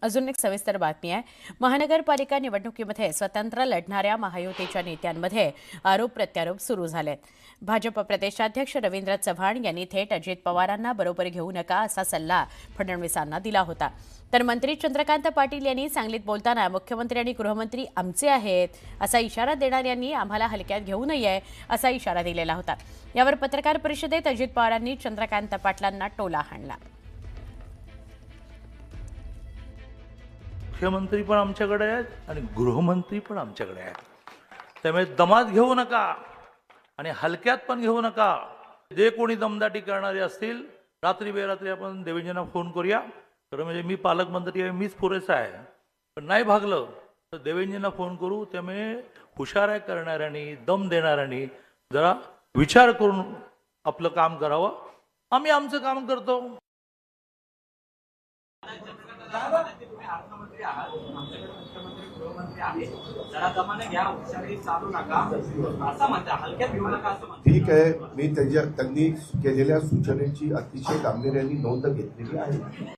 अजून एक सविस्तर बातमी आहे। महानगरपालिका निवडणुकीमध्ये स्वतंत्र लढणाऱ्या महायुतीच्या नेत्यांमध्ये आरोप प्रत्यारोप सुरू झालेत। भाजप प्रदेशाध्यक्ष रवींद्र चव्हाण यांनी थेट अजित पवारांना बरोबर घेऊ नका असा सल्ला फडणवीसांना दिला होता। तर मंत्री चंद्रकांत पाटील यांनी सांगलीत बोलताना मुख्यमंत्री आणि गृहमंत्री आमचे आहेत असा इशारा देणाऱ्यांनी आम्हाला हलक्यात घेऊ नये असा इशारा दिलेला होता। यावर पत्रकार परिषदेत अजित पवारांनी चंद्रकांत पाटलांना टोला हाणला। मुख्यमंत्री पण आमच्याकडे आहेत आणि गृहमंत्री पण आमच्याकडे आहेत। त्यामुळे दमात घेऊ नका आणि हलक्यात पण घेऊ नका। जे कोणी दमदाटी करणारे असतील रात्री बेरात्री आपण देवेंद्रना फोन करूया। तर म्हणजे मी पालकमंत्री आहे, मीच पुरेसा आहे। पण नाही भागलं तर देवेंद्रना फोन करू। त्यामुळे हुशाऱ्या करणाऱ्यांनी दम देणाऱ्यांनी जरा विचार करून आपलं काम करावं। आम्ही आमचं काम करतो। अर्थमंत्री आहात, आमच्याकडे मुख्यमंत्री गृहमंत्री आहेत, जरा दमाने घ्या, हुशारी चालू नका असं म्हणता, हलक्यात घेऊ नका असं म्हणता। ठीक आहे, मी त्यांनी केलेल्या सूचनेची अतिशय गांभीर्याने नोंद घेतलेली आहे।